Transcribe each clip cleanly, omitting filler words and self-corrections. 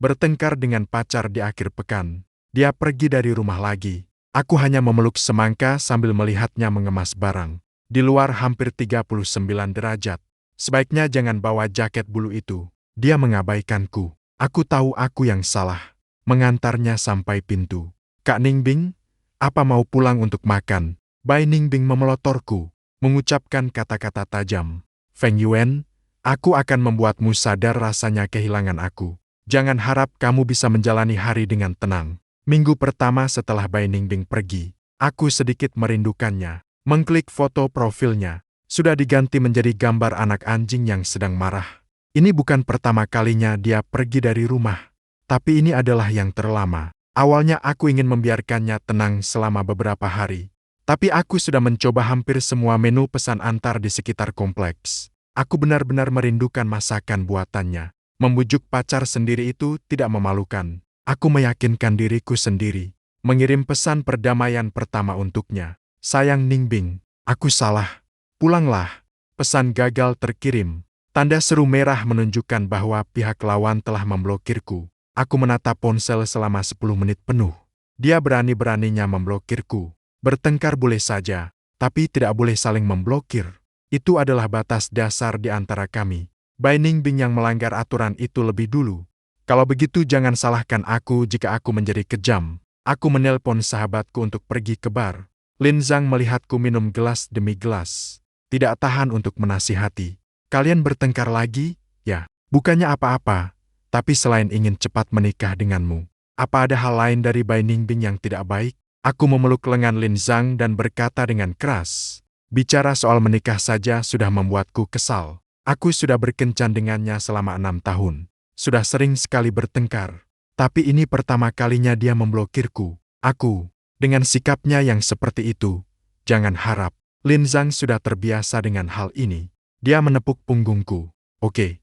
bertengkar dengan pacar di akhir pekan. Dia pergi dari rumah lagi. Aku hanya memeluk semangka sambil melihatnya mengemas barang. Di luar hampir 39 derajat. Sebaiknya jangan bawa jaket bulu itu. Dia mengabaikanku. Aku tahu aku yang salah. Mengantarnya sampai pintu. Kak Ningbing, apa mau pulang untuk makan? Bai Ningbing memelotorku, mengucapkan kata-kata tajam. Feng Yuan, aku akan membuatmu sadar rasanya kehilangan aku. Jangan harap kamu bisa menjalani hari dengan tenang. Minggu pertama setelah Bai Ningbing pergi, aku sedikit merindukannya. Mengklik foto profilnya, sudah diganti menjadi gambar anak anjing yang sedang marah. Ini bukan pertama kalinya dia pergi dari rumah, tapi ini adalah yang terlama. Awalnya aku ingin membiarkannya tenang selama beberapa hari. Tapi aku sudah mencoba hampir semua menu pesan antar di sekitar kompleks. Aku benar-benar merindukan masakan buatannya. Membujuk pacar sendiri itu tidak memalukan. Aku meyakinkan diriku sendiri. Mengirim pesan perdamaian pertama untuknya. Sayang Ningbing, aku salah. Pulanglah. Pesan gagal terkirim. Tanda seru merah menunjukkan bahwa pihak lawan telah memblokirku. Aku menatap ponsel selama 10 menit penuh. Dia berani-beraninya memblokirku. Bertengkar boleh saja, tapi tidak boleh saling memblokir. Itu adalah batas dasar di antara kami. Bai Ningbing yang melanggar aturan itu lebih dulu. Kalau begitu jangan salahkan aku jika aku menjadi kejam. Aku menelpon sahabatku untuk pergi ke bar. Lin Zhang melihatku minum gelas demi gelas. Tidak tahan untuk menasihati. Kalian bertengkar lagi? Ya, bukannya apa-apa. Tapi selain ingin cepat menikah denganmu, apa ada hal lain dari Bai Ningbing yang tidak baik? Aku memeluk lengan Lin Zhang dan berkata dengan keras. Bicara soal menikah saja sudah membuatku kesal. Aku sudah berkencan dengannya selama 6 tahun. Sudah sering sekali bertengkar. Tapi ini pertama kalinya dia memblokirku. Aku, dengan sikapnya yang seperti itu, jangan harap. Lin Zhang sudah terbiasa dengan hal ini. Dia menepuk punggungku. Oke,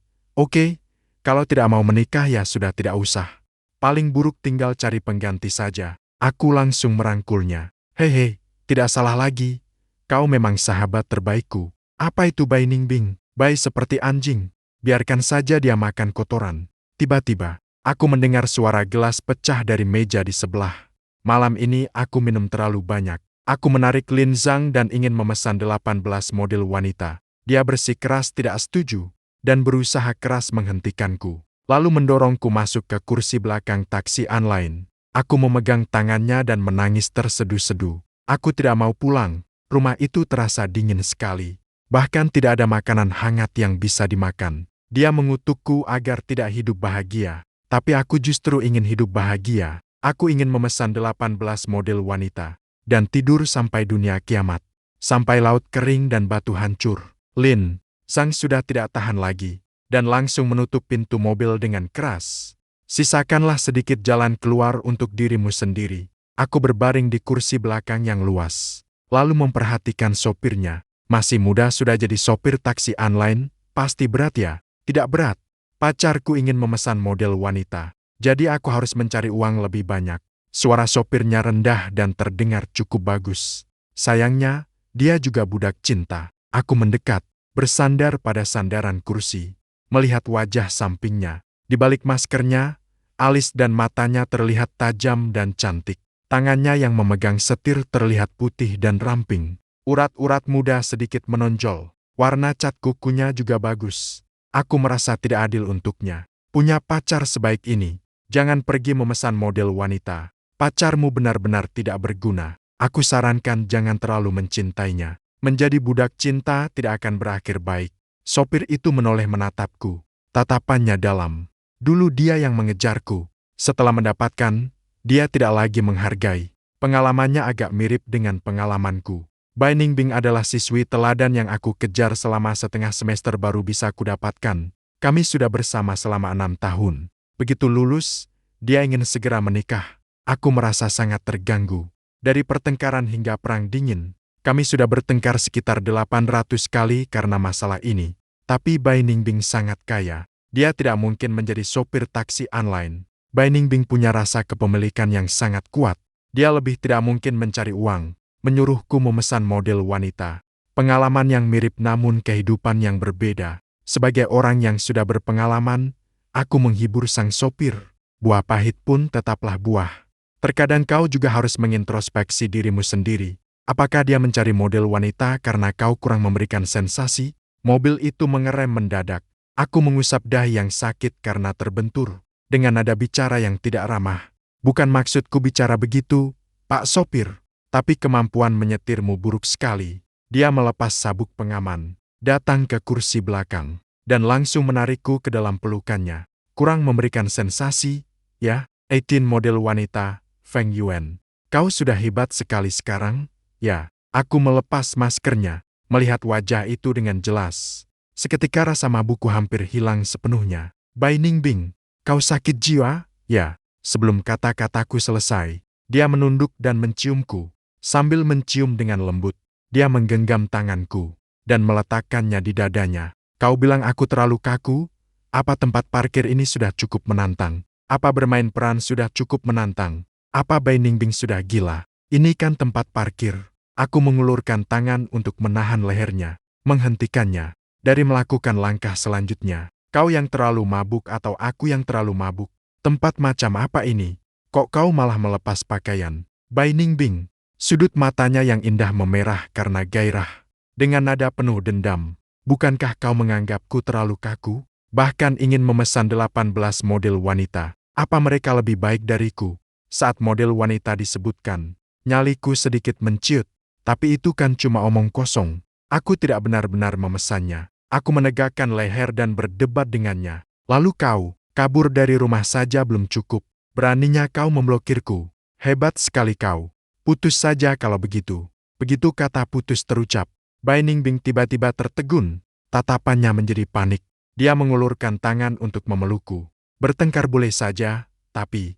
kalau tidak mau menikah ya sudah tidak usah. Paling buruk tinggal cari pengganti saja. Aku langsung merangkulnya. Hehe, tidak salah lagi. Kau memang sahabat terbaikku. Apa itu Bai Ningbing? Bai seperti anjing. Biarkan saja dia makan kotoran. Tiba-tiba, aku mendengar suara gelas pecah dari meja di sebelah. Malam ini aku minum terlalu banyak. Aku menarik Lin Zhang dan ingin memesan 18 model wanita. Dia bersikeras tidak setuju, dan berusaha keras menghentikanku. Lalu mendorongku masuk ke kursi belakang taksi online. Aku memegang tangannya dan menangis terseduh-seduh. Aku tidak mau pulang. Rumah itu terasa dingin sekali. Bahkan tidak ada makanan hangat yang bisa dimakan. Dia mengutukku agar tidak hidup bahagia. Tapi aku justru ingin hidup bahagia. Aku ingin memesan 18 model wanita. Dan tidur sampai dunia kiamat. Sampai laut kering dan batu hancur. Lin Zhang sudah tidak tahan lagi. Dan langsung menutup pintu mobil dengan keras. Sisakanlah sedikit jalan keluar untuk dirimu sendiri. Aku berbaring di kursi belakang yang luas. Lalu memperhatikan sopirnya. Masih muda sudah jadi sopir taksi online, pasti berat ya? Tidak berat. Pacarku ingin memesan model wanita. Jadi aku harus mencari uang lebih banyak. Suara sopirnya rendah dan terdengar cukup bagus. Sayangnya, dia juga budak cinta. Aku mendekat, bersandar pada sandaran kursi. Melihat wajah sampingnya. Di balik maskernya, alis dan matanya terlihat tajam dan cantik. Tangannya yang memegang setir terlihat putih dan ramping. Urat-urat muda sedikit menonjol. Warna cat kukunya juga bagus. Aku merasa tidak adil untuknya. Punya pacar sebaik ini. Jangan pergi memesan model wanita. Pacarmu benar-benar tidak berguna. Aku sarankan jangan terlalu mencintainya. Menjadi budak cinta tidak akan berakhir baik. Sopir itu menoleh menatapku. Tatapannya dalam. Dulu dia yang mengejarku. Setelah mendapatkan, dia tidak lagi menghargai. Pengalamannya agak mirip dengan pengalamanku. Bai Ningbing adalah siswi teladan yang aku kejar selama setengah semester baru bisa kudapatkan. Kami sudah bersama selama 6 tahun. Begitu lulus, dia ingin segera menikah. Aku merasa sangat terganggu. Dari pertengkaran hingga perang dingin, kami sudah bertengkar sekitar 800 kali karena masalah ini. Tapi Bai Ningbing sangat kaya. Dia tidak mungkin menjadi sopir taksi online. Bai Ningbing punya rasa kepemilikan yang sangat kuat. Dia lebih tidak mungkin mencari uang, menyuruhku memesan model wanita. Pengalaman yang mirip namun kehidupan yang berbeda. Sebagai orang yang sudah berpengalaman, aku menghibur sang sopir. buah pahit pun tetaplah buah. Terkadang kau juga harus mengintrospeksi dirimu sendiri. Apakah dia mencari model wanita karena kau kurang memberikan sensasi? Mobil itu mengerem mendadak. Aku mengusap dahi yang sakit karena terbentur. Dengan nada bicara yang tidak ramah. Bukan maksudku bicara begitu, Pak Sopir. Tapi kemampuan menyetirmu buruk sekali. Dia melepas sabuk pengaman, datang ke kursi belakang, dan langsung menarikku ke dalam pelukannya. Kurang memberikan sensasi, ya, 18 model wanita, Feng Yuan. Kau sudah hebat sekali sekarang, ya. Aku melepas maskernya, melihat wajah itu dengan jelas. Seketika rasa mabukku hampir hilang sepenuhnya. Bai Ningbing, kau sakit jiwa, ya. Sebelum kata-kataku selesai, dia menunduk dan menciumku. Sambil mencium dengan lembut, dia menggenggam tanganku dan meletakkannya di dadanya. Kau bilang aku terlalu kaku? Apa tempat parkir ini sudah cukup menantang? Apa bermain peran sudah cukup menantang? Apa Bai Ningbing sudah gila? Ini kan tempat parkir. Aku mengulurkan tangan untuk menahan lehernya, menghentikannya dari melakukan langkah selanjutnya. Kau yang terlalu mabuk atau aku yang terlalu mabuk? Tempat macam apa ini? Kok kau malah melepas pakaian? Bai Ningbing. Sudut matanya yang indah memerah karena gairah. Dengan nada penuh dendam, bukankah kau menganggapku terlalu kaku? Bahkan ingin memesan 18 model wanita. Apa mereka lebih baik dariku? Saat model wanita disebutkan, nyaliku sedikit menciut. Tapi itu kan cuma omong kosong. Aku tidak benar-benar memesannya. Aku menegakkan leher dan berdebat dengannya. Lalu kau, kabur dari rumah saja belum cukup. Beraninya kau memblokirku. Hebat sekali kau. Putus saja kalau begitu. Begitu kata putus terucap, Bai Ningbing tiba-tiba tertegun. Tatapannya menjadi panik. Dia mengulurkan tangan untuk memelukku. Bertengkar boleh saja, tapi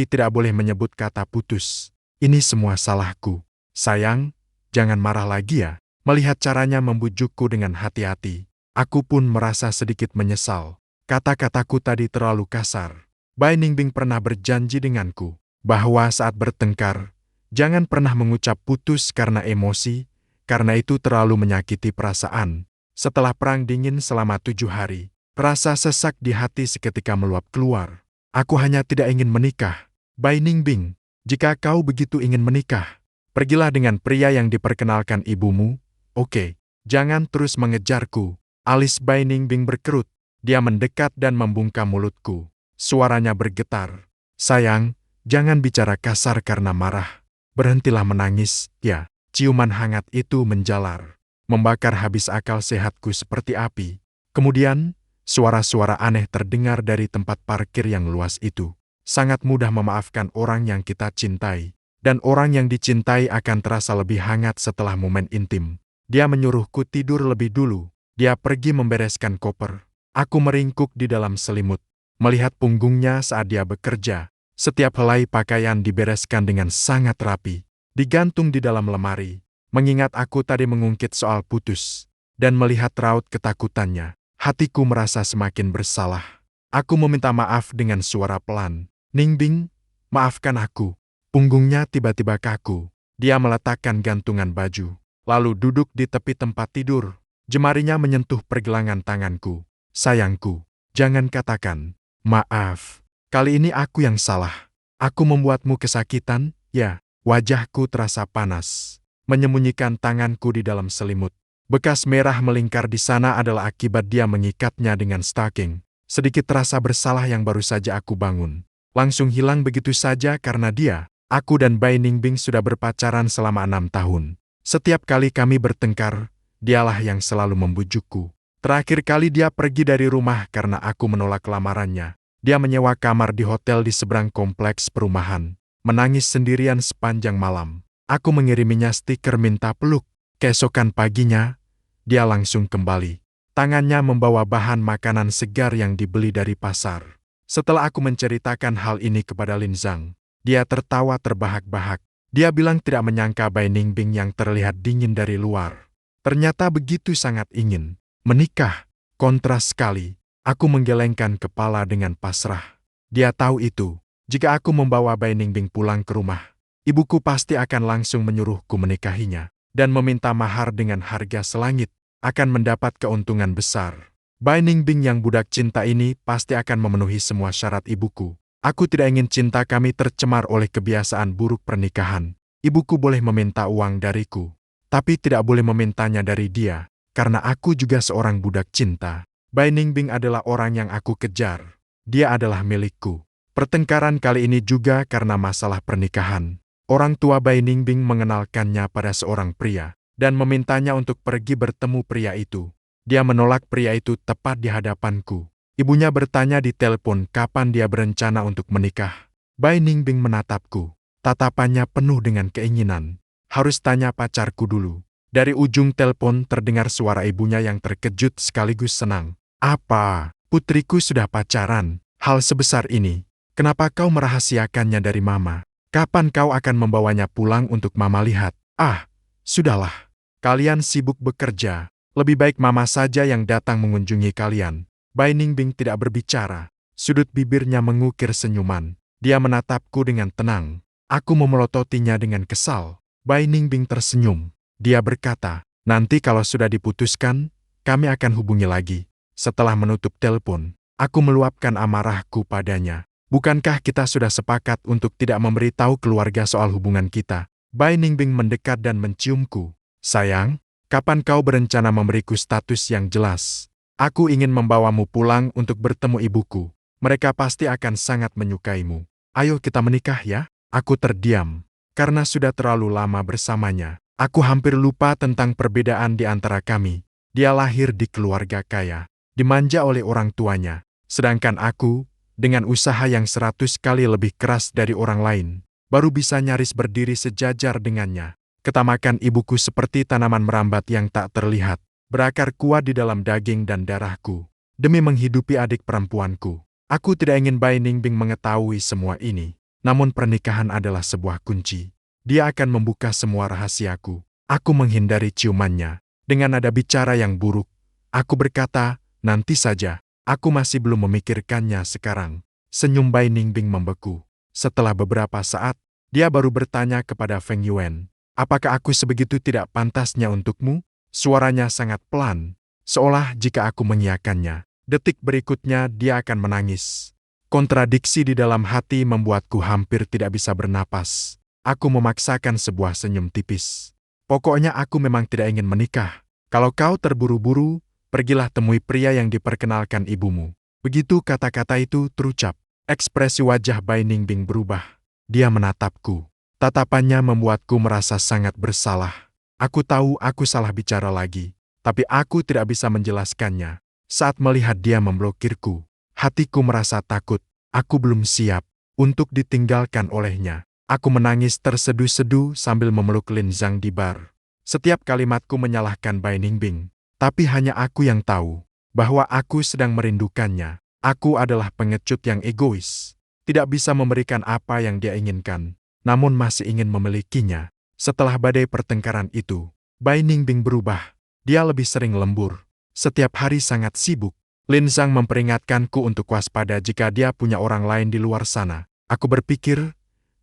tidak boleh menyebut kata putus. Ini semua salahku. Sayang, jangan marah lagi ya. Melihat caranya membujukku dengan hati-hati, aku pun merasa sedikit menyesal. Kata-kataku tadi terlalu kasar. Bai Ningbing pernah berjanji denganku bahwa saat bertengkar, jangan pernah mengucap putus karena emosi, karena itu terlalu menyakiti perasaan. Setelah perang dingin selama 7 hari, rasa sesak di hati seketika meluap keluar. Aku hanya tidak ingin menikah. Bai Ningbing, jika kau begitu ingin menikah, pergilah dengan pria yang diperkenalkan ibumu. Oke, jangan terus mengejarku. Alis Bai Ningbing berkerut. Dia mendekat dan membungkam mulutku. Suaranya bergetar. Sayang, jangan bicara kasar karena marah. Berhentilah menangis, ya. Ciuman hangat itu menjalar, membakar habis akal sehatku seperti api. Kemudian, suara-suara aneh terdengar dari tempat parkir yang luas itu. Sangat mudah memaafkan orang yang kita cintai, dan orang yang dicintai akan terasa lebih hangat setelah momen intim. Dia menyuruhku tidur lebih dulu. Dia pergi membereskan koper. Aku meringkuk di dalam selimut, melihat punggungnya saat dia bekerja. Setiap helai pakaian dibereskan dengan sangat rapi, digantung di dalam lemari. Mengingat aku tadi mengungkit soal putus, dan melihat raut ketakutannya, hatiku merasa semakin bersalah. Aku meminta maaf dengan suara pelan. Ningbing, maafkan aku. Punggungnya tiba-tiba kaku. Dia meletakkan gantungan baju, lalu duduk di tepi tempat tidur. Jemarinya menyentuh pergelangan tanganku. Sayangku, jangan katakan, maaf. Kali ini aku yang salah. Aku membuatmu kesakitan, ya. Wajahku terasa panas, menyembunyikan tanganku di dalam selimut. Bekas merah melingkar di sana adalah akibat dia mengikatnya dengan stocking. Sedikit rasa bersalah yang baru saja aku bangun langsung hilang begitu saja karena dia. Aku dan Bai Ningbing sudah berpacaran selama 6 tahun. Setiap kali kami bertengkar, dialah yang selalu membujukku. Terakhir kali dia pergi dari rumah karena aku menolak lamarannya. Dia menyewa kamar di hotel di seberang kompleks perumahan. Menangis sendirian sepanjang malam. Aku mengiriminya stiker minta peluk. Keesokan paginya, dia langsung kembali. Tangannya membawa bahan makanan segar yang dibeli dari pasar. Setelah aku menceritakan hal ini kepada Lin Zhang, dia tertawa terbahak-bahak. Dia bilang tidak menyangka Bai Ningbing yang terlihat dingin dari luar ternyata begitu sangat ingin menikah. Kontras sekali. Aku menggelengkan kepala dengan pasrah. Dia tahu itu. Jika aku membawa Bai Ningbing pulang ke rumah, ibuku pasti akan langsung menyuruhku menikahinya dan meminta mahar dengan harga selangit, akan mendapat keuntungan besar. Bai Ningbing yang budak cinta ini pasti akan memenuhi semua syarat ibuku. Aku tidak ingin cinta kami tercemar oleh kebiasaan buruk pernikahan. Ibuku boleh meminta uang dariku, tapi tidak boleh memintanya dari dia, karena aku juga seorang budak cinta. Bai Ningbing adalah orang yang aku kejar. Dia adalah milikku. Pertengkaran kali ini juga karena masalah pernikahan. Orang tua Bai Ningbing mengenalkannya pada seorang pria, dan memintanya untuk pergi bertemu pria itu. Dia menolak pria itu tepat di hadapanku. Ibunya bertanya di telepon kapan dia berencana untuk menikah. Bai Ningbing menatapku. Tatapannya penuh dengan keinginan. Harus tanya pacarku dulu. Dari ujung telepon terdengar suara ibunya yang terkejut sekaligus senang. Apa? Putriku sudah pacaran? Hal sebesar ini. Kenapa kau merahasiakannya dari mama? Kapan kau akan membawanya pulang untuk mama lihat? Ah, sudahlah. Kalian sibuk bekerja. Lebih baik mama saja yang datang mengunjungi kalian. Bai Ningbing tidak berbicara. Sudut bibirnya mengukir senyuman. Dia menatapku dengan tenang. Aku memelototinya dengan kesal. Bai Ningbing tersenyum. Dia berkata, nanti kalau sudah diputuskan, kami akan hubungi lagi. Setelah menutup telepon, aku meluapkan amarahku padanya. Bukankah kita sudah sepakat untuk tidak memberitahu keluarga soal hubungan kita? Bai Ningbing mendekat dan menciumku. Sayang, kapan kau berencana memberiku status yang jelas? Aku ingin membawamu pulang untuk bertemu ibuku. Mereka pasti akan sangat menyukaimu. Ayo kita menikah ya? Aku terdiam. Karena sudah terlalu lama bersamanya, aku hampir lupa tentang perbedaan di antara kami. Dia lahir di keluarga kaya, dimanja oleh orang tuanya. Sedangkan aku, dengan usaha yang 100 kali lebih keras dari orang lain, baru bisa nyaris berdiri sejajar dengannya. Ketamakan ibuku seperti tanaman merambat yang tak terlihat. Berakar kuat di dalam daging dan darahku. Demi menghidupi adik perempuanku. Aku tidak ingin Bai Ningbing mengetahui semua ini. Namun pernikahan adalah sebuah kunci. Dia akan membuka semua rahasiaku. Aku menghindari ciumannya. Dengan nada bicara yang buruk, aku berkata, nanti saja. Aku masih belum memikirkannya sekarang. Senyum Bai Ningbing membeku. Setelah beberapa saat, dia baru bertanya kepada Feng Yuan. Apakah aku sebegitu tidak pantasnya untukmu? Suaranya sangat pelan, seolah jika aku mengiyakannya, detik berikutnya dia akan menangis. Kontradiksi di dalam hati membuatku hampir tidak bisa bernapas. Aku memaksakan sebuah senyum tipis. Pokoknya aku memang tidak ingin menikah. Kalau kau terburu-buru, pergilah temui pria yang diperkenalkan ibumu. Begitu kata-kata itu terucap, ekspresi wajah Bai Ningbing berubah. Dia menatapku. Tatapannya membuatku merasa sangat bersalah. Aku tahu aku salah bicara lagi, tapi aku tidak bisa menjelaskannya. Saat melihat dia memblokirku, hatiku merasa takut. Aku belum siap untuk ditinggalkan olehnya. Aku menangis terseduh-seduh sambil memeluk Lin Zhang di bar. Setiap kalimatku menyalahkan Bai Ningbing, tapi hanya aku yang tahu bahwa aku sedang merindukannya. Aku adalah pengecut yang egois, tidak bisa memberikan apa yang dia inginkan, namun masih ingin memilikinya. Setelah badai pertengkaran itu, Bai Ningbing berubah. Dia lebih sering lembur. Setiap hari sangat sibuk. Lin Zhang memperingatkanku untuk waspada jika dia punya orang lain di luar sana. Aku berpikir,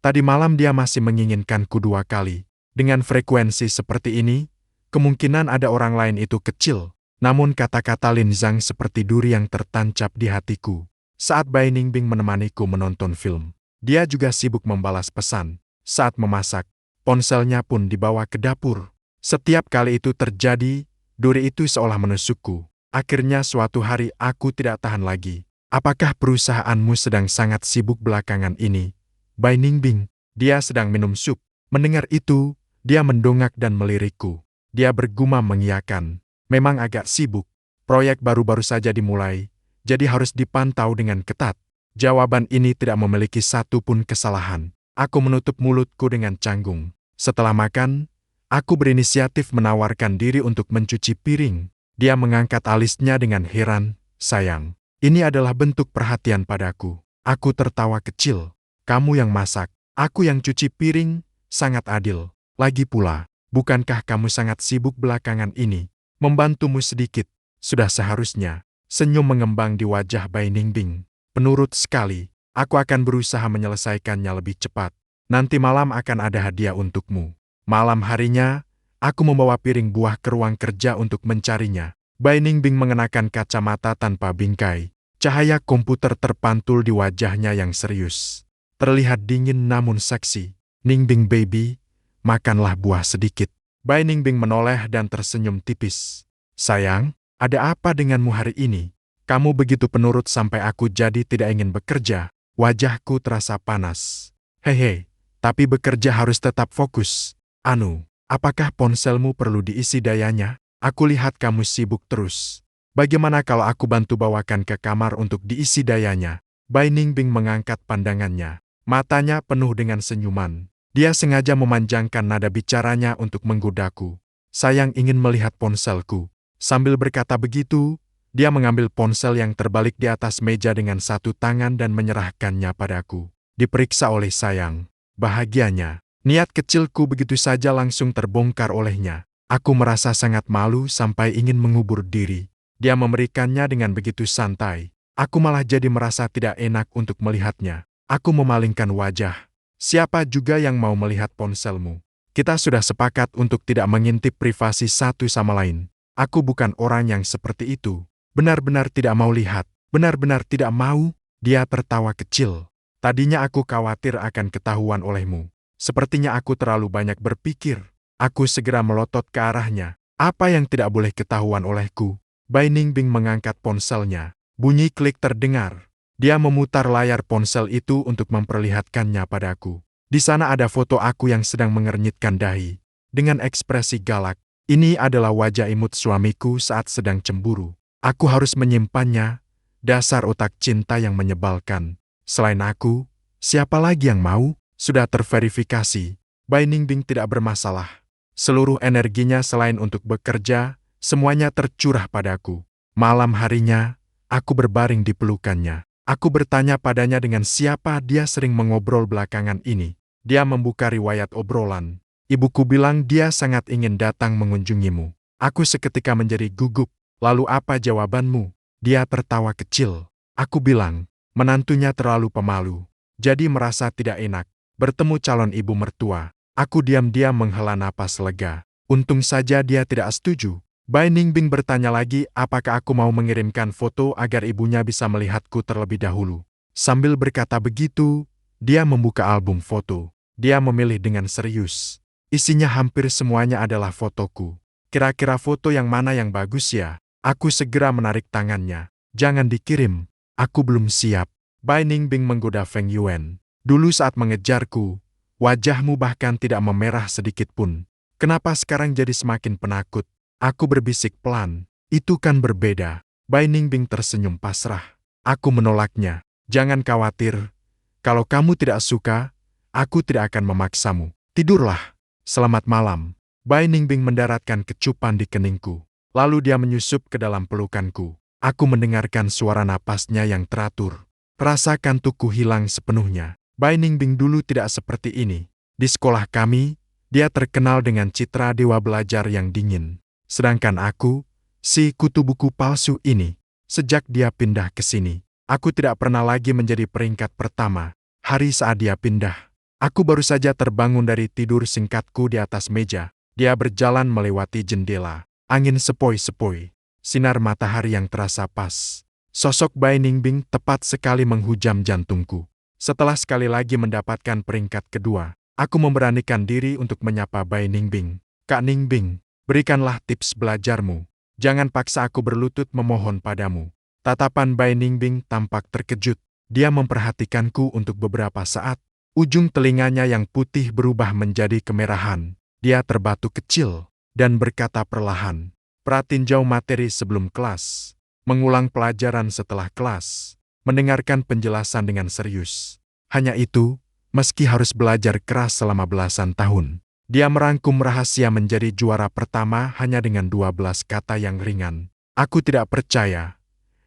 tadi malam dia masih menginginkanku 2 kali. Dengan frekuensi seperti ini, kemungkinan ada orang lain itu kecil. Namun kata-kata Lin Zhang seperti duri yang tertancap di hatiku. Saat Bai Ningbing menemaniku menonton film, dia juga sibuk membalas pesan. Saat memasak, ponselnya pun dibawa ke dapur. Setiap kali itu terjadi, duri itu seolah menusukku. Akhirnya suatu hari aku tidak tahan lagi. Apakah perusahaanmu sedang sangat sibuk belakangan ini? Bai Ningbing, dia sedang minum sup. Mendengar itu, dia mendongak dan melirikku. Dia bergumam mengiyakan. Memang agak sibuk. Proyek baru-baru saja dimulai, jadi harus dipantau dengan ketat. Jawaban ini tidak memiliki satu pun kesalahan. Aku menutup mulutku dengan canggung. Setelah makan, aku berinisiatif menawarkan diri untuk mencuci piring. Dia mengangkat alisnya dengan heran. Sayang, ini adalah bentuk perhatian padaku. Aku tertawa kecil. Kamu yang masak, aku yang cuci piring, sangat adil. Lagi pula, bukankah kamu sangat sibuk belakangan ini? Membantumu sedikit, sudah seharusnya. Senyum mengembang di wajah Bai Ningbing. Penurut sekali. Aku akan berusaha menyelesaikannya lebih cepat. Nanti malam akan ada hadiah untukmu. Malam harinya, aku membawa piring buah ke ruang kerja untuk mencarinya. Bai Ningbing mengenakan kacamata tanpa bingkai. Cahaya komputer terpantul di wajahnya yang serius. Terlihat dingin namun seksi. "Ningbing baby, makanlah buah sedikit." Bai Ningbing menoleh dan tersenyum tipis. "Sayang, ada apa denganmu hari ini? Kamu begitu penurut sampai aku jadi tidak ingin bekerja." Wajahku terasa panas. "Hehe, tapi bekerja harus tetap fokus. Anu, apakah ponselmu perlu diisi dayanya? Aku lihat kamu sibuk terus. Bagaimana kalau aku bantu bawakan ke kamar untuk diisi dayanya?" Bai Ningbing mengangkat pandangannya. Matanya penuh dengan senyuman. Dia sengaja memanjangkan nada bicaranya untuk menggodaku. "Sayang ingin melihat ponselku." Sambil berkata begitu, dia mengambil ponsel yang terbalik di atas meja dengan satu tangan dan menyerahkannya padaku. Diperiksa oleh Sayang. Bahagianya, niat kecilku begitu saja langsung terbongkar olehnya. Aku merasa sangat malu sampai ingin mengubur diri. Dia memberikannya dengan begitu santai. Aku malah jadi merasa tidak enak untuk melihatnya. Aku memalingkan wajah. "Siapa juga yang mau melihat ponselmu? Kita sudah sepakat untuk tidak mengintip privasi satu sama lain. Aku bukan orang yang seperti itu. Benar-benar tidak mau lihat. Benar-benar tidak mau." Dia tertawa kecil. "Tadinya aku khawatir akan ketahuan olehmu. Sepertinya aku terlalu banyak berpikir." Aku segera melotot ke arahnya. "Apa yang tidak boleh ketahuan olehku?" Bai Ningbing mengangkat ponselnya. Bunyi klik terdengar. Dia memutar layar ponsel itu untuk memperlihatkannya padaku. Di sana ada foto aku yang sedang mengernyitkan dahi. Dengan ekspresi galak, ini adalah wajah imut suamiku saat sedang cemburu. Aku harus menyimpannya. Dasar otak cinta yang menyebalkan. Selain aku, siapa lagi yang mau? Sudah terverifikasi. Bai Ningbing tidak bermasalah. Seluruh energinya selain untuk bekerja, semuanya tercurah padaku. Malam harinya, aku berbaring di pelukannya. Aku bertanya padanya dengan siapa dia sering mengobrol belakangan ini. Dia membuka riwayat obrolan. "Ibuku bilang dia sangat ingin datang mengunjungimu." Aku seketika menjadi gugup. "Lalu apa jawabanmu?" Dia tertawa kecil. Aku bilang, menantunya terlalu pemalu. Jadi merasa tidak enak. Bertemu calon ibu mertua. Aku diam-diam menghela napas lega. Untung saja dia tidak setuju. Bai Ningbing bertanya lagi apakah aku mau mengirimkan foto agar ibunya bisa melihatku terlebih dahulu. Sambil berkata begitu, dia membuka album foto. Dia memilih dengan serius. Isinya hampir semuanya adalah fotoku. "Kira-kira foto yang mana yang bagus ya?" Aku segera menarik tangannya. "Jangan dikirim. Aku belum siap." Bai Ningbing menggoda Feng Yuan. "Dulu saat mengejarku, wajahmu bahkan tidak memerah sedikit pun. Kenapa sekarang jadi semakin penakut?" Aku berbisik pelan. "Itu kan berbeda." Bai Ningbing tersenyum pasrah. Aku menolaknya. "Jangan khawatir. Kalau kamu tidak suka, aku tidak akan memaksamu. Tidurlah. Selamat malam." Bai Ningbing mendaratkan kecupan di keningku. Lalu dia menyusup ke dalam pelukanku. Aku mendengarkan suara napasnya yang teratur. Rasa kantukku hilang sepenuhnya. Bai Ningbing dulu tidak seperti ini. Di sekolah kami, dia terkenal dengan citra dewa belajar yang dingin. Sedangkan aku, si kutu buku palsu ini, sejak dia pindah ke sini, aku tidak pernah lagi menjadi peringkat pertama. Hari saat dia pindah, aku baru saja terbangun dari tidur singkatku di atas meja. Dia berjalan melewati jendela. Angin sepoi-sepoi. Sinar matahari yang terasa pas. Sosok Bai Ningbing tepat sekali menghujam jantungku. Setelah sekali lagi mendapatkan peringkat kedua, aku memberanikan diri untuk menyapa Bai Ningbing. "Kak Ningbing, berikanlah tips belajarmu. Jangan paksa aku berlutut memohon padamu." Tatapan Bai Ningbing tampak terkejut. Dia memperhatikanku untuk beberapa saat. Ujung telinganya yang putih berubah menjadi kemerahan. Dia terbatuk kecil dan berkata perlahan, "Pratinjau materi sebelum kelas. Mengulang pelajaran setelah kelas. Mendengarkan penjelasan dengan serius. Hanya itu, meski harus belajar keras selama belasan tahun." Dia merangkum rahasia menjadi juara pertama hanya dengan 12 kata yang ringan. Aku tidak percaya.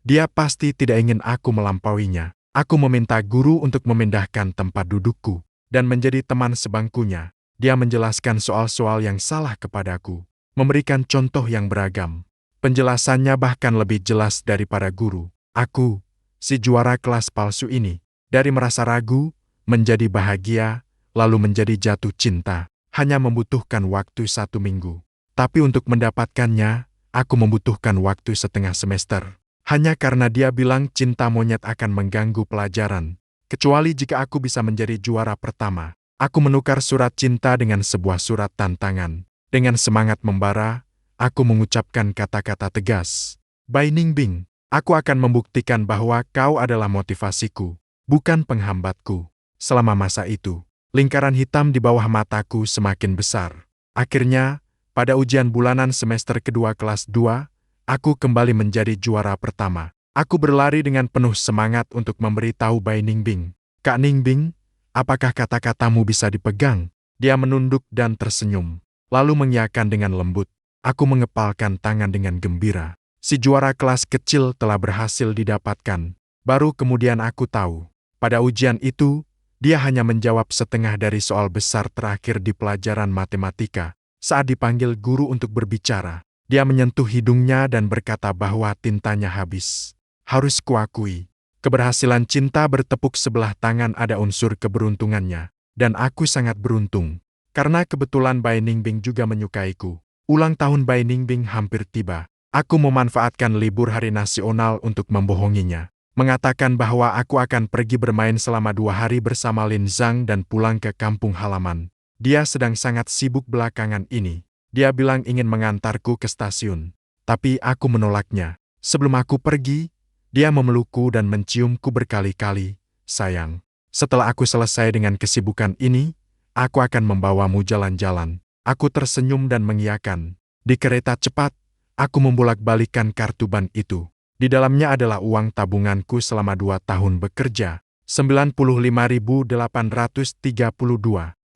Dia pasti tidak ingin aku melampauinya. Aku meminta guru untuk memindahkan tempat dudukku dan menjadi teman sebangkunya. Dia menjelaskan soal-soal yang salah kepadaku, memberikan contoh yang beragam. Penjelasannya bahkan lebih jelas daripada guru. Aku, si juara kelas palsu ini, dari merasa ragu, menjadi bahagia, lalu menjadi jatuh cinta. Hanya membutuhkan waktu 1 minggu. Tapi untuk mendapatkannya, aku membutuhkan waktu setengah semester. Hanya karena dia bilang cinta monyet akan mengganggu pelajaran. Kecuali jika aku bisa menjadi juara pertama. Aku menukar surat cinta dengan sebuah surat tantangan. Dengan semangat membara, aku mengucapkan kata-kata tegas. Bai Ningbing, aku akan membuktikan bahwa kau adalah motivasiku, bukan penghambatku. Selama masa itu, lingkaran hitam di bawah mataku semakin besar. Akhirnya, pada ujian bulanan semester kedua kelas 2, aku kembali menjadi juara pertama. Aku berlari dengan penuh semangat untuk memberitahu Bai Ningbing. Kak Ningbing, apakah kata-katamu bisa dipegang? Dia menunduk dan tersenyum, lalu mengiyakan dengan lembut. Aku mengepalkan tangan dengan gembira. Si juara kelas kecil telah berhasil didapatkan. Baru kemudian aku tahu, pada ujian itu, dia hanya menjawab setengah dari soal besar terakhir di pelajaran matematika. Saat dipanggil guru untuk berbicara, dia menyentuh hidungnya dan berkata bahwa tintanya habis. Harus kuakui, keberhasilan cinta bertepuk sebelah tangan ada unsur keberuntungannya, dan aku sangat beruntung. Karena kebetulan Bai Ningbing juga menyukaiku. Ulang tahun Bai Ningbing hampir tiba. Aku memanfaatkan libur hari nasional untuk membohonginya. Mengatakan bahwa aku akan pergi bermain selama 2 hari bersama Lin Zhang dan pulang ke kampung halaman. Dia sedang sangat sibuk belakangan ini. Dia bilang ingin mengantarku ke stasiun. Tapi aku menolaknya. Sebelum aku pergi, dia memelukku dan menciumku berkali-kali. Sayang, setelah aku selesai dengan kesibukan ini, aku akan membawamu jalan-jalan. Aku tersenyum dan mengiyakan. Di kereta cepat, aku membolak-balikan kartu ban itu. Di dalamnya adalah uang tabunganku selama 2 tahun bekerja. 95.832.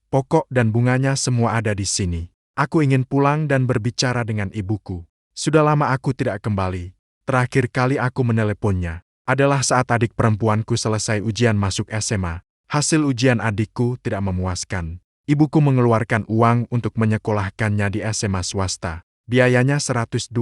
Pokok dan bunganya semua ada di sini. Aku ingin pulang dan berbicara dengan ibuku. Sudah lama aku tidak kembali. Terakhir kali aku meneleponnya adalah saat adik perempuanku selesai ujian masuk SMA. Hasil ujian adikku tidak memuaskan. Ibuku mengeluarkan uang untuk menyekolahkannya di SMA swasta. Biayanya 120.000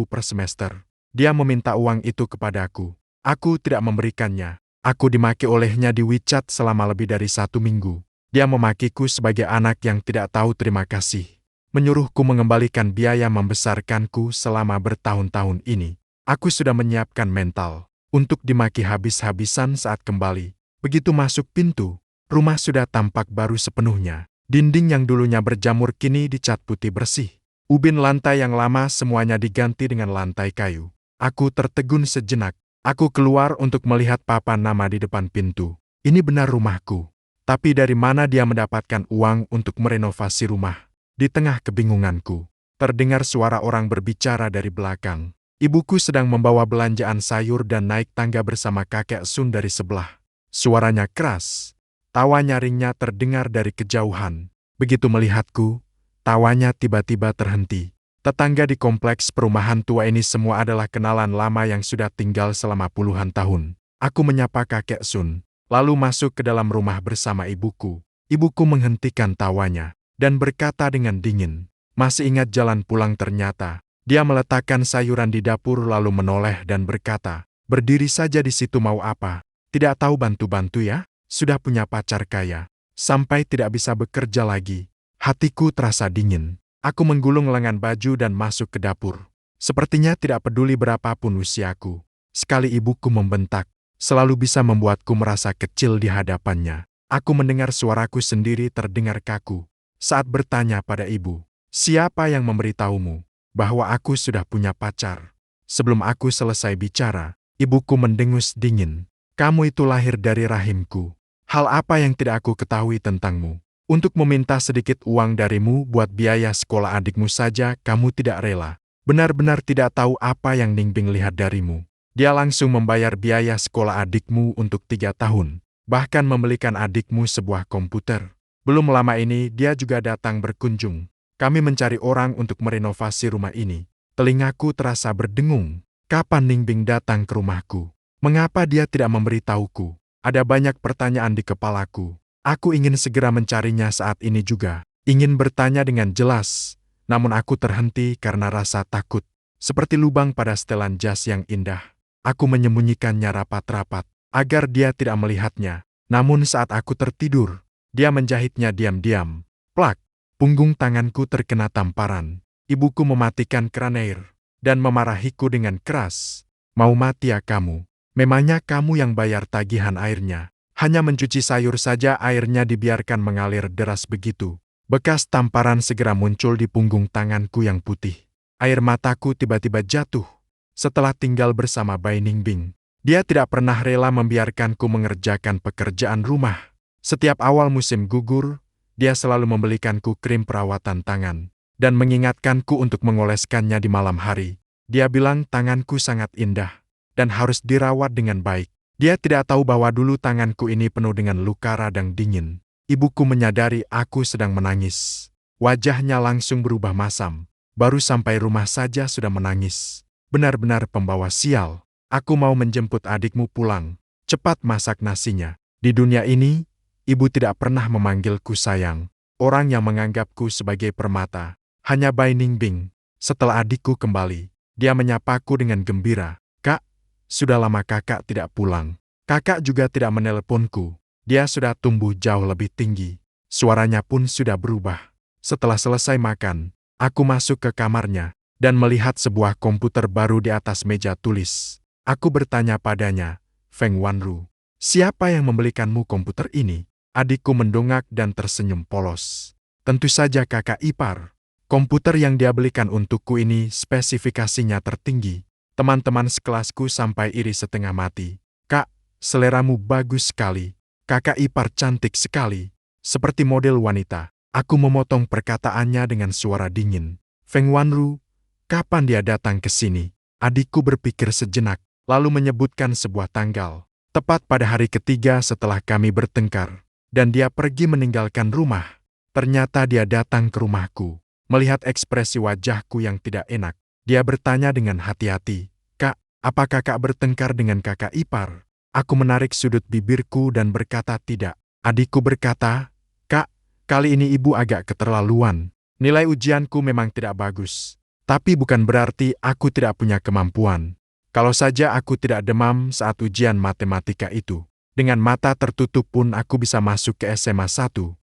per semester. Dia meminta uang itu kepadaku. Aku tidak memberikannya. Aku dimaki olehnya di WeChat selama lebih dari 1 minggu. Dia memakiku sebagai anak yang tidak tahu terima kasih. Menyuruhku mengembalikan biaya membesarkanku selama bertahun-tahun ini. Aku sudah menyiapkan mental untuk dimaki habis-habisan saat kembali. Begitu masuk pintu, rumah sudah tampak baru sepenuhnya. Dinding yang dulunya berjamur kini dicat putih bersih. Ubin lantai yang lama semuanya diganti dengan lantai kayu. Aku tertegun sejenak. Aku keluar untuk melihat papan nama di depan pintu. Ini benar rumahku. Tapi dari mana dia mendapatkan uang untuk merenovasi rumah? Di tengah kebingunganku, terdengar suara orang berbicara dari belakang. Ibuku sedang membawa belanjaan sayur dan naik tangga bersama kakek Sun dari sebelah. Suaranya keras. Tawa nyaringnya terdengar dari kejauhan. Begitu melihatku, tawanya tiba-tiba terhenti. Tetangga di kompleks perumahan tua ini semua adalah kenalan lama yang sudah tinggal selama puluhan tahun. Aku menyapa kakek Sun, lalu masuk ke dalam rumah bersama ibuku. Ibuku menghentikan tawanya dan berkata dengan dingin, "Masih ingat jalan pulang ternyata?" Dia meletakkan sayuran di dapur lalu menoleh dan berkata, "Berdiri saja di situ mau apa? Tidak tahu bantu-bantu ya? Sudah punya pacar kaya, sampai tidak bisa bekerja lagi." Hatiku terasa dingin. Aku menggulung lengan baju dan masuk ke dapur. Sepertinya tidak peduli berapapun usiaku. Sekali ibuku membentak, selalu bisa membuatku merasa kecil di hadapannya. Aku mendengar suaraku sendiri terdengar kaku. Saat bertanya pada ibu, "Siapa yang memberitahumu bahwa aku sudah punya pacar?" Sebelum aku selesai bicara, ibuku mendengus dingin. "Kamu itu lahir dari rahimku. Hal apa yang tidak aku ketahui tentangmu? Untuk meminta sedikit uang darimu buat biaya sekolah adikmu saja kamu tidak rela. Benar-benar tidak tahu apa yang Ningbing lihat darimu." Dia langsung membayar biaya sekolah adikmu untuk 3 tahun, bahkan membelikan adikmu sebuah komputer. Belum lama ini dia juga datang berkunjung. Kami mencari orang untuk merenovasi rumah ini. Telingaku terasa berdengung. Kapan Ningbing datang ke rumahku? Mengapa dia tidak memberitahuku? Ada banyak pertanyaan di kepalaku. Aku ingin segera mencarinya saat ini juga. Ingin bertanya dengan jelas, namun aku terhenti karena rasa takut. Seperti lubang pada setelan jas yang indah. Aku menyembunyikannya rapat-rapat, agar dia tidak melihatnya. Namun saat aku tertidur, dia menjahitnya diam-diam. Plak! Punggung tanganku terkena tamparan. Ibuku mematikan keran air dan memarahiku dengan keras. Mau mati ya kamu? Memangnya kamu yang bayar tagihan airnya? Hanya mencuci sayur saja airnya dibiarkan mengalir deras begitu. Bekas tamparan segera muncul di punggung tanganku yang putih. Air mataku tiba-tiba jatuh. Setelah tinggal bersama Bai Ningbing, dia tidak pernah rela membiarkanku mengerjakan pekerjaan rumah. Setiap awal musim gugur, dia selalu membelikanku krim perawatan tangan dan mengingatkanku untuk mengoleskannya di malam hari. Dia bilang tanganku sangat indah dan harus dirawat dengan baik. Dia tidak tahu bahwa dulu tanganku ini penuh dengan luka radang dingin. Ibuku menyadari aku sedang menangis. Wajahnya langsung berubah masam. Baru sampai rumah saja sudah menangis. Benar-benar pembawa sial. Aku mau menjemput adikmu pulang. Cepat masak nasinya. Di dunia ini, ibu tidak pernah memanggilku sayang. Orang yang menganggapku sebagai permata hanya Bai Ningbing. Setelah adikku kembali, dia menyapaku dengan gembira. Kak, sudah lama kakak tidak pulang. Kakak juga tidak menelponku. Dia sudah tumbuh jauh lebih tinggi. Suaranya pun sudah berubah. Setelah selesai makan, aku masuk ke kamarnya dan melihat sebuah komputer baru di atas meja tulis. Aku bertanya padanya, Feng Wanru, siapa yang membelikanmu komputer ini? Adikku mendongak dan tersenyum polos. Tentu saja kakak ipar. Komputer yang dia belikan untukku ini spesifikasinya tertinggi. Teman-teman sekelasku sampai iri setengah mati. Kak, seleramu bagus sekali. Kakak ipar cantik sekali. Seperti model wanita. Aku memotong perkataannya dengan suara dingin. Feng Wanru, kapan dia datang ke sini? Adikku berpikir sejenak, lalu menyebutkan sebuah tanggal. Tepat pada hari ketiga setelah kami bertengkar. Dan dia pergi meninggalkan rumah. Ternyata dia datang ke rumahku. Melihat ekspresi wajahku yang tidak enak, dia bertanya dengan hati-hati, Kak, apa kakak bertengkar dengan kakak ipar? Aku menarik sudut bibirku dan berkata tidak. Adikku berkata, Kak, kali ini ibu agak keterlaluan. Nilai ujianku memang tidak bagus. Tapi bukan berarti aku tidak punya kemampuan. Kalau saja aku tidak demam saat ujian matematika itu. Dengan mata tertutup pun aku bisa masuk ke SMA 1.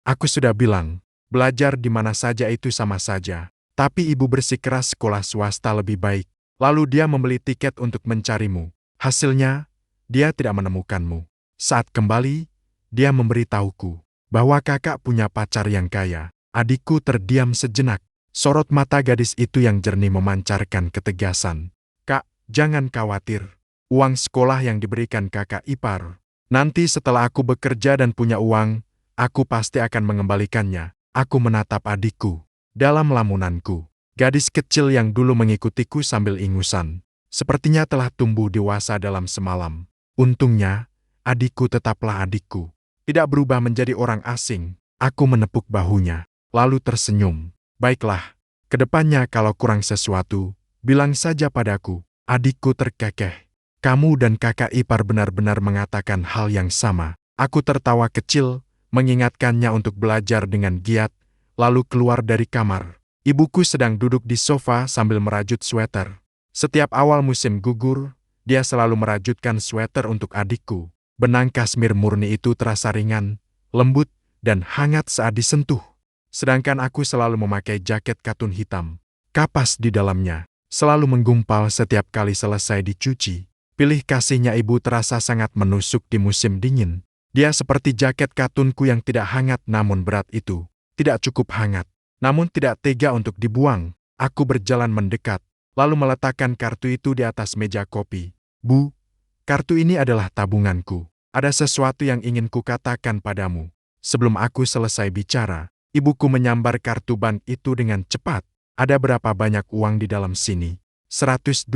Aku sudah bilang, belajar di mana saja itu sama saja. Tapi ibu bersikeras sekolah swasta lebih baik. Lalu dia membeli tiket untuk mencarimu. Hasilnya, dia tidak menemukanmu. Saat kembali, dia memberitahuku bahwa kakak punya pacar yang kaya. Adikku terdiam sejenak. Sorot mata gadis itu yang jernih memancarkan ketegasan. Kak, jangan khawatir. Uang sekolah yang diberikan kakak ipar. Nanti setelah aku bekerja dan punya uang, aku pasti akan mengembalikannya. Aku menatap adikku. Dalam lamunanku, gadis kecil yang dulu mengikutiku sambil ingusan. Sepertinya telah tumbuh dewasa dalam semalam. Untungnya, adikku tetaplah adikku. Tidak berubah menjadi orang asing. Aku menepuk bahunya, lalu tersenyum. Baiklah, kedepannya kalau kurang sesuatu, bilang saja padaku. Adikku terkekeh. Kamu dan kakak ipar benar-benar mengatakan hal yang sama. Aku tertawa kecil, mengingatkannya untuk belajar dengan giat, lalu keluar dari kamar. Ibuku sedang duduk di sofa sambil merajut sweater. Setiap awal musim gugur, dia selalu merajutkan sweater untuk adikku. Benang kasmir murni itu terasa ringan, lembut, dan hangat saat disentuh. Sedangkan aku selalu memakai jaket katun hitam. Kapas di dalamnya selalu menggumpal setiap kali selesai dicuci. Pilih kasihnya ibu terasa sangat menusuk di musim dingin. Dia seperti jaket katunku yang tidak hangat namun berat itu. Tidak cukup hangat, namun tidak tega untuk dibuang. Aku berjalan mendekat, lalu meletakkan kartu itu di atas meja kopi. Bu, kartu ini adalah tabunganku. Ada sesuatu yang ingin kukatakan padamu. Sebelum aku selesai bicara, ibuku menyambar kartu bank itu dengan cepat. Ada berapa banyak uang di dalam sini? 120.000.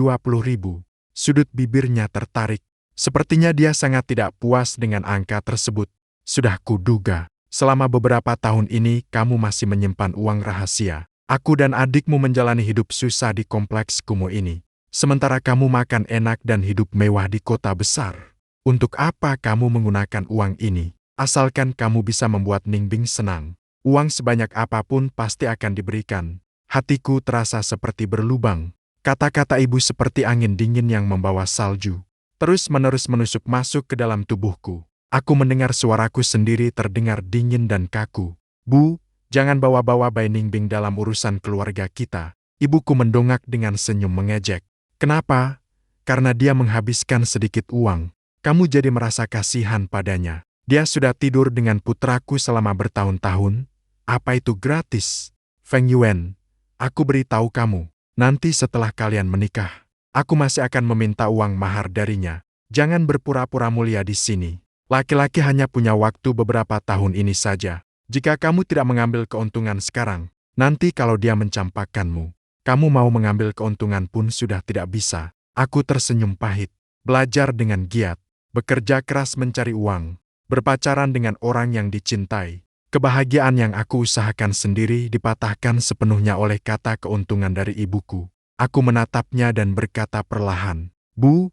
Sudut bibirnya tertarik. Sepertinya dia sangat tidak puas dengan angka tersebut. Sudah kuduga, selama beberapa tahun ini kamu masih menyimpan uang rahasia. Aku dan adikmu menjalani hidup susah di kompleks kumuh ini. Sementara kamu makan enak dan hidup mewah di kota besar. Untuk apa kamu menggunakan uang ini? Asalkan kamu bisa membuat Ningbing senang. Uang sebanyak apapun pasti akan diberikan. Hatiku terasa seperti berlubang. Kata-kata ibu seperti angin dingin yang membawa salju. Terus-menerus menusuk masuk ke dalam tubuhku. Aku mendengar suaraku sendiri terdengar dingin dan kaku. Bu, jangan bawa-bawa Bai Ningbing dalam urusan keluarga kita. Ibuku mendongak dengan senyum mengejek. Kenapa? karena dia menghabiskan sedikit uang. Kamu jadi merasa kasihan padanya. Dia sudah tidur dengan putraku selama bertahun-tahun. Apa itu gratis? Feng Yuan, aku beritahu kamu, nanti setelah kalian menikah, aku masih akan meminta uang mahar darinya. Jangan berpura-pura mulia di sini. Laki-laki hanya punya waktu beberapa tahun ini saja. Jika kamu tidak mengambil keuntungan sekarang, nanti kalau dia mencampakkanmu, kamu mau mengambil keuntungan pun sudah tidak bisa. Aku tersenyum pahit. Belajar dengan giat, bekerja keras mencari uang, berpacaran dengan orang yang dicintai. Kebahagiaan yang aku usahakan sendiri dipatahkan sepenuhnya oleh kata keuntungan dari ibuku. Aku menatapnya dan berkata perlahan, "Bu,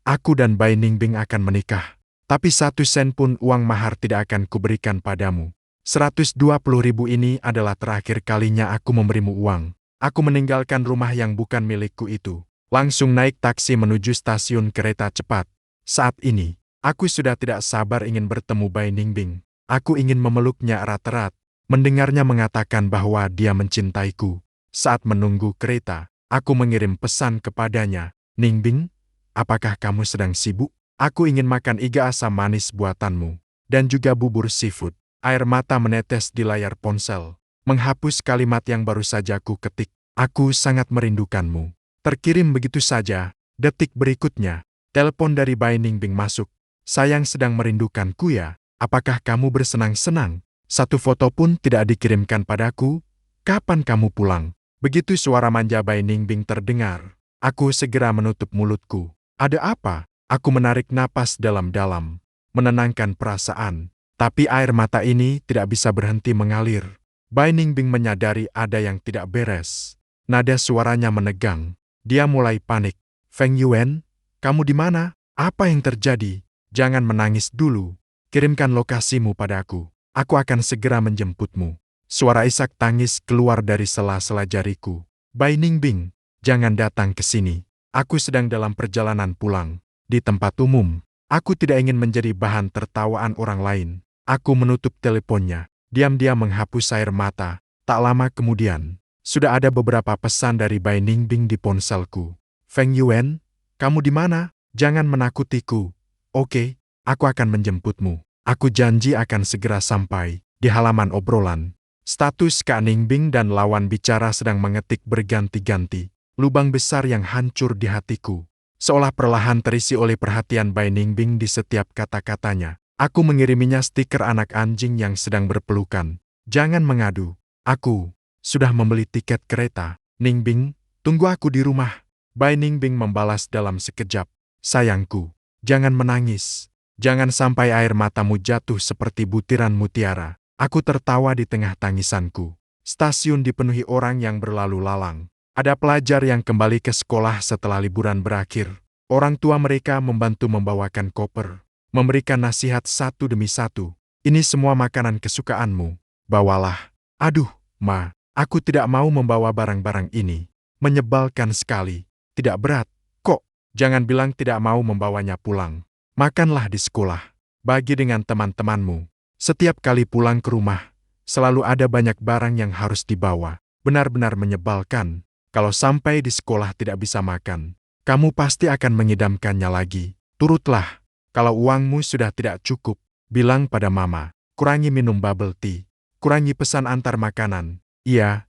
aku dan Bai Ningbing akan menikah. Tapi 1 sen pun uang mahar tidak akan kuberikan padamu. 120.000 ini adalah terakhir kalinya aku memberimu uang." Aku meninggalkan rumah yang bukan milikku itu. Langsung naik taksi menuju stasiun kereta cepat. Saat ini, aku sudah tidak sabar ingin bertemu Bai Ningbing. Aku ingin memeluknya erat-erat, mendengarnya mengatakan bahwa dia mencintaiku. Saat menunggu kereta, aku mengirim pesan kepadanya, "Ningbing, apakah kamu sedang sibuk? Aku ingin makan iga asam manis buatanmu, dan juga bubur seafood." Air mata menetes di layar ponsel, menghapus kalimat yang baru saja ku ketik. "Aku sangat merindukanmu." Terkirim begitu saja. Detik berikutnya, telepon dari Bai Ningbing masuk. "Sayang sedang merindukanku ya? Apakah kamu bersenang-senang? Satu foto pun tidak dikirimkan padaku. Kapan kamu pulang?" Begitu suara manja Bai Ningbing terdengar, aku segera menutup mulutku. "Ada apa?" Aku menarik napas dalam-dalam, menenangkan perasaan. Tapi air mata ini tidak bisa berhenti mengalir. Bai Ningbing menyadari ada yang tidak beres. Nada suaranya menegang. Dia mulai panik. "Feng Yuan, kamu di mana? Apa yang terjadi? Jangan menangis dulu. Kirimkan lokasimu padaku. Aku akan segera menjemputmu." Suara isak tangis keluar dari sela-sela jariku. "Bai Ningbing, jangan datang ke sini. Aku sedang dalam perjalanan pulang. Di tempat umum. Aku tidak ingin menjadi bahan tertawaan orang lain." Aku menutup teleponnya. Diam-diam menghapus air mata. Tak lama kemudian, sudah ada beberapa pesan dari Bai Ningbing di ponselku. "Feng Yuan, kamu di mana? Jangan menakutiku. Oke, aku akan menjemputmu. Aku janji akan segera sampai." Di halaman obrolan, status Kak Ningbing dan lawan bicara sedang mengetik berganti-ganti. Lubang besar yang hancur di hatiku, seolah perlahan terisi oleh perhatian Bai Ningbing di setiap kata-katanya. Aku mengiriminya stiker anak anjing yang sedang berpelukan. "Jangan mengadu. Aku sudah membeli tiket kereta. Ningbing, tunggu aku di rumah." Bai Ningbing membalas dalam sekejap, "Sayangku, jangan menangis. Jangan sampai air matamu jatuh seperti butiran mutiara." Aku tertawa di tengah tangisanku. Stasiun dipenuhi orang yang berlalu lalang. Ada pelajar yang kembali ke sekolah setelah liburan berakhir. Orang tua mereka membantu membawakan koper, memberikan nasihat satu demi satu. "Ini semua makanan kesukaanmu. Bawalah." "Aduh, Ma, aku tidak mau membawa barang-barang ini. Menyebalkan sekali. Tidak berat, kok." "Jangan bilang tidak mau membawanya pulang. Makanlah di sekolah. Bagi dengan teman-temanmu." Setiap kali pulang ke rumah, selalu ada banyak barang yang harus dibawa. Benar-benar menyebalkan. Kalau sampai di sekolah tidak bisa makan, kamu pasti akan mengidamkannya lagi. Turutlah. Kalau uangmu sudah tidak cukup, bilang pada Mama. Kurangi minum bubble tea. Kurangi pesan antar makanan. Iya,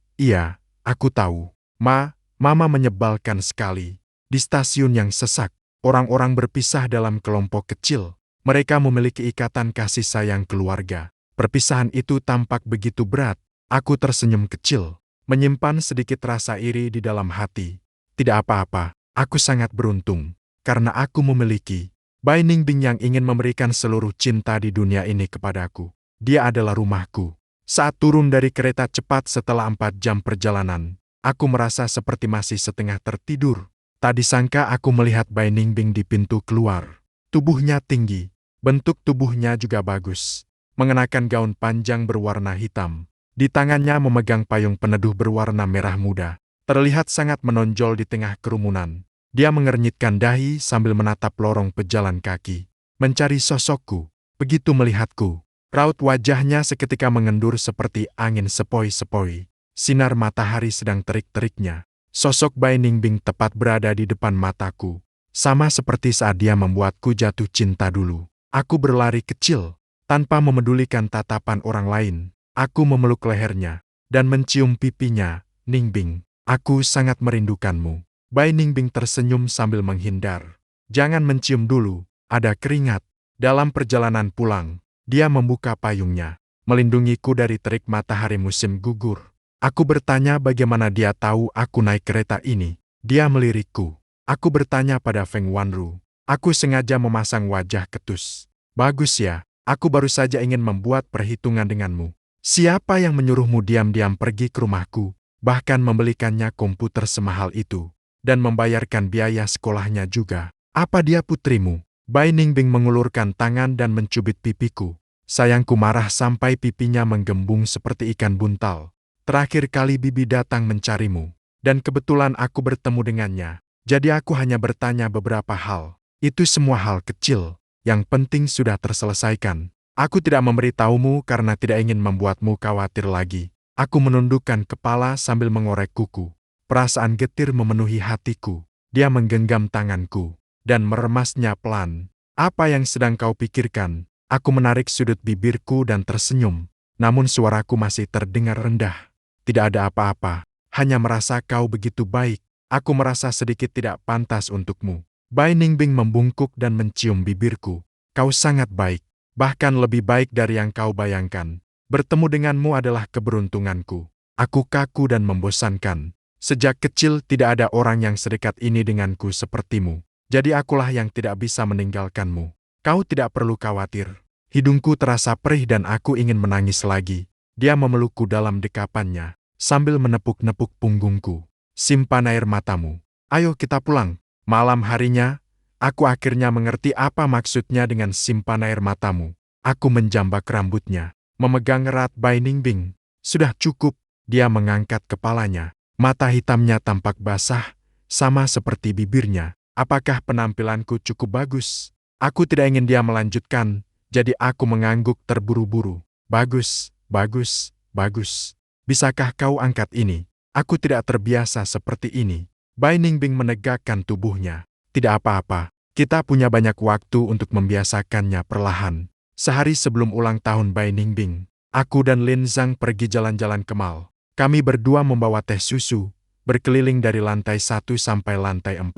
aku tahu. Mama menyebalkan sekali. Di stasiun yang sesak, orang-orang berpisah dalam kelompok kecil. Mereka memiliki ikatan kasih sayang keluarga. Perpisahan itu tampak begitu berat. Aku tersenyum kecil, menyimpan sedikit rasa iri di dalam hati. Tidak apa-apa, aku sangat beruntung, karena aku memiliki Bai Ningbing yang ingin memberikan seluruh cinta di dunia ini kepadaku. Dia adalah rumahku. Saat turun dari kereta cepat setelah 4 jam perjalanan, aku merasa seperti masih setengah tertidur. Tak disangka aku melihat Bai Ningbing di pintu keluar. Tubuhnya tinggi. Bentuk tubuhnya juga bagus. Mengenakan gaun panjang berwarna hitam. Di tangannya memegang payung peneduh berwarna merah muda. Terlihat sangat menonjol di tengah kerumunan. Dia mengernyitkan dahi sambil menatap lorong pejalan kaki. Mencari sosokku. Begitu melihatku, raut wajahnya seketika mengendur seperti angin sepoi-sepoi. Sinar matahari sedang terik-teriknya. Sosok Bai Ningbing tepat berada di depan mataku. Sama seperti saat dia membuatku jatuh cinta dulu. Aku berlari kecil, tanpa memedulikan tatapan orang lain. Aku memeluk lehernya, dan mencium pipinya. Ningbing, aku sangat merindukanmu. Bai Ningbing tersenyum sambil menghindar. Jangan mencium dulu, ada keringat. Dalam perjalanan pulang, dia membuka payungnya, melindungiku dari terik matahari musim gugur. Aku bertanya bagaimana dia tahu aku naik kereta ini. Dia melirikku. Aku bertanya pada Feng Wanru. Aku sengaja memasang wajah ketus. Bagus ya, aku baru saja ingin membuat perhitungan denganmu. Siapa yang menyuruhmu diam-diam pergi ke rumahku, bahkan membelikannya komputer semahal itu, dan membayarkan biaya sekolahnya juga? Apa dia putrimu? Bai Ningbing mengulurkan tangan dan mencubit pipiku. Sayangku marah sampai pipinya menggembung seperti ikan buntal. Terakhir kali bibi datang mencarimu, dan kebetulan aku bertemu dengannya. Jadi aku hanya bertanya beberapa hal. Itu semua hal kecil, yang penting sudah terselesaikan. Aku tidak memberitahumu karena tidak ingin membuatmu khawatir lagi. Aku menundukkan kepala sambil mengorek kuku. Perasaan getir memenuhi hatiku. Dia menggenggam tanganku, dan meremasnya pelan. Apa yang sedang kau pikirkan? Aku menarik sudut bibirku dan tersenyum. Namun suaraku masih terdengar rendah. Tidak ada apa-apa, hanya merasa kau begitu baik. Aku merasa sedikit tidak pantas untukmu. Bai Ningbing membungkuk dan mencium bibirku. Kau sangat baik, bahkan lebih baik dari yang kau bayangkan. Bertemu denganmu adalah keberuntunganku. Aku kaku dan membosankan. Sejak kecil tidak ada orang yang sedekat ini denganku sepertimu. Jadi akulah yang tidak bisa meninggalkanmu. Kau tidak perlu khawatir. Hidungku terasa perih dan aku ingin menangis lagi. Dia memelukku dalam dekapannya, sambil menepuk-nepuk punggungku. Simpan air matamu. Ayo kita pulang. Malam harinya, aku akhirnya mengerti apa maksudnya dengan simpan air matamu. Aku menjambak rambutnya, memegang erat Bai Ningbing. Sudah cukup, dia mengangkat kepalanya. Mata hitamnya tampak basah, sama seperti bibirnya. Apakah penampilanku cukup bagus? Aku tidak ingin dia melanjutkan, jadi aku mengangguk terburu-buru. Bagus, bagus, bagus. Bisakah kau angkat ini? Aku tidak terbiasa seperti ini. Bai Ningbing menegakkan tubuhnya. Tidak apa-apa, kita punya banyak waktu untuk membiasakannya perlahan. Sehari sebelum ulang tahun Bai Ningbing, aku dan Lin Zhang pergi jalan-jalan ke mall. Kami berdua membawa teh susu, berkeliling dari lantai 1 sampai lantai 4.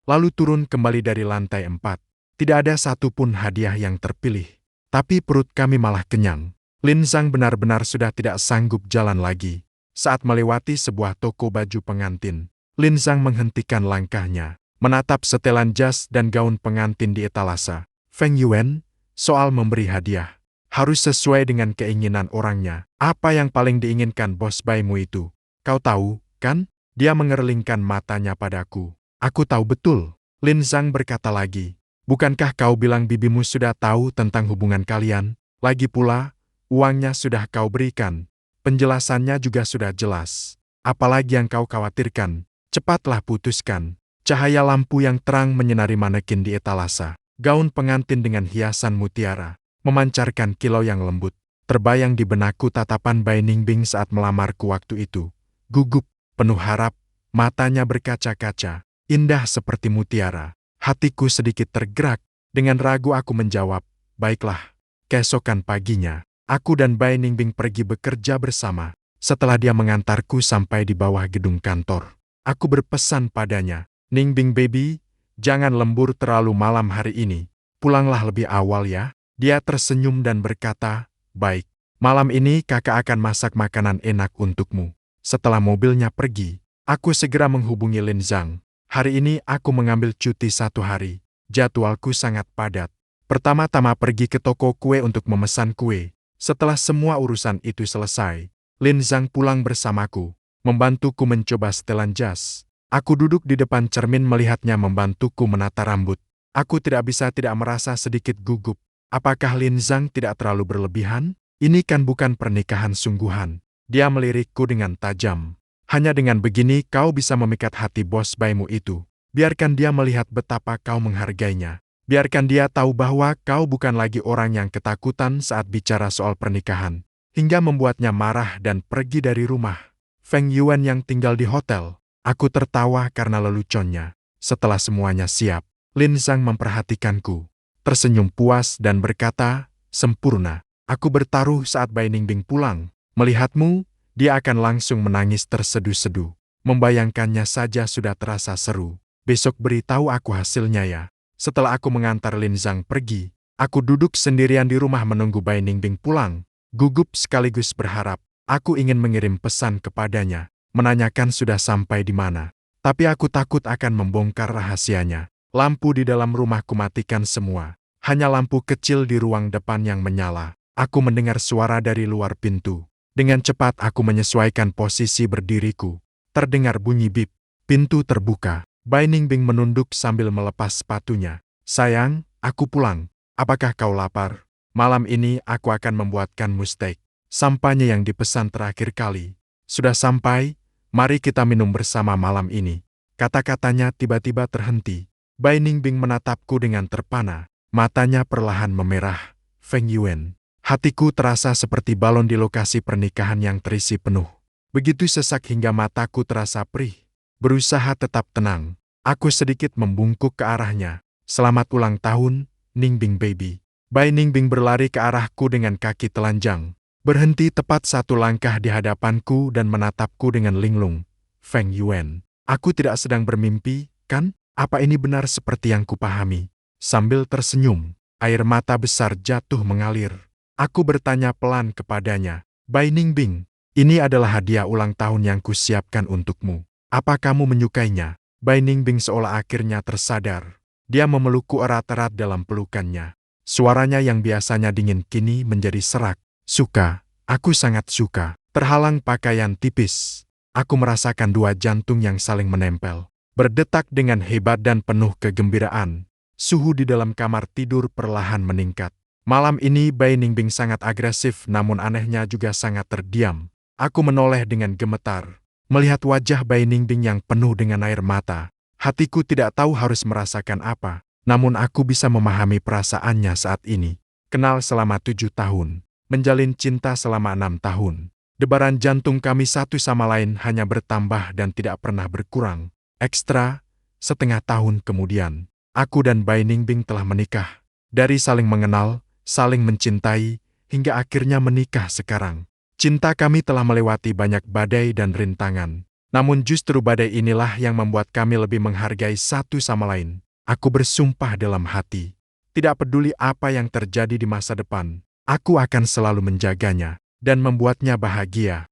Lalu turun kembali dari lantai 4. Tidak ada satupun hadiah yang terpilih. Tapi perut kami malah kenyang. Lin Zhang benar-benar sudah tidak sanggup jalan lagi. Saat melewati sebuah toko baju pengantin, Lin Zhang menghentikan langkahnya, menatap setelan jas dan gaun pengantin di etalase. Feng Yuan, soal memberi hadiah, harus sesuai dengan keinginan orangnya. Apa yang paling diinginkan bos baimu itu? Kau tahu, kan? Dia mengerlingkan matanya padaku. Aku tahu betul. Lin Zhang berkata lagi. Bukankah kau bilang bibimu sudah tahu tentang hubungan kalian? Lagi pula, uangnya sudah kau berikan. Penjelasannya juga sudah jelas. Apalagi yang kau khawatirkan? Cepatlah putuskan. Cahaya lampu yang terang menyinari manekin di etalase. Gaun pengantin dengan hiasan mutiara, memancarkan kilau yang lembut. Terbayang di benakku tatapan Bai Ningbing saat melamarku waktu itu. Gugup, penuh harap, matanya berkaca-kaca, indah seperti mutiara. Hatiku sedikit tergerak. Dengan ragu aku menjawab, baiklah. Keesokan paginya, aku dan Bai Ningbing pergi bekerja bersama. Setelah dia mengantarku sampai di bawah gedung kantor, aku berpesan padanya, Ningbing baby, jangan lembur terlalu malam hari ini. Pulanglah lebih awal ya. Dia tersenyum dan berkata, baik. Malam ini kakak akan masak makanan enak untukmu. Setelah mobilnya pergi, aku segera menghubungi Lin Zhang. Hari ini aku mengambil cuti 1 hari. Jadwalku sangat padat. Pertama-tama pergi ke toko kue untuk memesan kue. Setelah semua urusan itu selesai, Lin Zhang pulang bersamaku, membantuku mencoba setelan jas. Aku duduk di depan cermin melihatnya membantuku menata rambut. Aku tidak bisa tidak merasa sedikit gugup. Apakah Lin Zhang tidak terlalu berlebihan? Ini kan bukan pernikahan sungguhan. Dia melirikku dengan tajam. Hanya dengan begini kau bisa memikat hati bos baimu itu. Biarkan dia melihat betapa kau menghargainya. Biarkan dia tahu bahwa kau bukan lagi orang yang ketakutan saat bicara soal pernikahan. Hingga membuatnya marah dan pergi dari rumah. Feng Yuan yang tinggal di hotel. Aku tertawa karena leluconnya. Setelah semuanya siap, Lin Zhang memperhatikanku, tersenyum puas dan berkata, sempurna. Aku bertaruh saat Bai Ningbing pulang. Melihatmu, dia akan langsung menangis terseduh-seduh. Membayangkannya saja sudah terasa seru. Besok beritahu aku hasilnya ya. Setelah aku mengantar Lin Zhang pergi, aku duduk sendirian di rumah menunggu Bai Ningbing pulang. Gugup sekaligus berharap. Aku ingin mengirim pesan kepadanya, menanyakan sudah sampai di mana. Tapi aku takut akan membongkar rahasianya. Lampu di dalam rumahku matikan semua. Hanya lampu kecil di ruang depan yang menyala. Aku mendengar suara dari luar pintu. Dengan cepat aku menyesuaikan posisi berdiriku. Terdengar bunyi bip. Pintu terbuka. Bai Ningbing menunduk sambil melepas sepatunya. Sayang, aku pulang. Apakah kau lapar? Malam ini aku akan membuatkanmu steak. Sampahnya yang dipesan terakhir kali. Sudah sampai, mari kita minum bersama malam ini. Kata-katanya tiba-tiba terhenti. Bai Ningbing menatapku dengan terpana. Matanya perlahan memerah. Feng Yuan. Hatiku terasa seperti balon di lokasi pernikahan yang terisi penuh. Begitu sesak hingga mataku terasa perih. Berusaha tetap tenang. Aku sedikit membungkuk ke arahnya. Selamat ulang tahun, Ningbing baby. Bai Ningbing berlari ke arahku dengan kaki telanjang. Berhenti tepat satu langkah di hadapanku dan menatapku dengan linglung. Feng Yuan. Aku tidak sedang bermimpi, kan? Apa ini benar seperti yang kupahami? Sambil tersenyum, air mata besar jatuh mengalir. Aku bertanya pelan kepadanya, Bai Ningbing, ini adalah hadiah ulang tahun yang kusiapkan untukmu. Apa kamu menyukainya? Bai Ningbing seolah akhirnya tersadar. Dia memelukku erat-erat dalam pelukannya. Suaranya yang biasanya dingin kini menjadi serak. Suka, aku sangat suka. Terhalang pakaian tipis. Aku merasakan dua jantung yang saling menempel. Berdetak dengan hebat dan penuh kegembiraan. Suhu di dalam kamar tidur perlahan meningkat. Malam ini Bai Ningbing sangat agresif namun anehnya juga sangat terdiam. Aku menoleh dengan gemetar. Melihat wajah Bai Ningbing yang penuh dengan air mata. Hatiku tidak tahu harus merasakan apa. Namun aku bisa memahami perasaannya saat ini. Kenal selama 7 tahun. Menjalin cinta selama 6 tahun. Debaran jantung kami satu sama lain hanya bertambah dan tidak pernah berkurang. Ekstra, setengah tahun kemudian, aku dan Bai Ningbing telah menikah. Dari saling mengenal, saling mencintai, hingga akhirnya menikah sekarang. Cinta kami telah melewati banyak badai dan rintangan. Namun justru badai inilah yang membuat kami lebih menghargai satu sama lain. Aku bersumpah dalam hati. Tidak peduli apa yang terjadi di masa depan, aku akan selalu menjaganya dan membuatnya bahagia.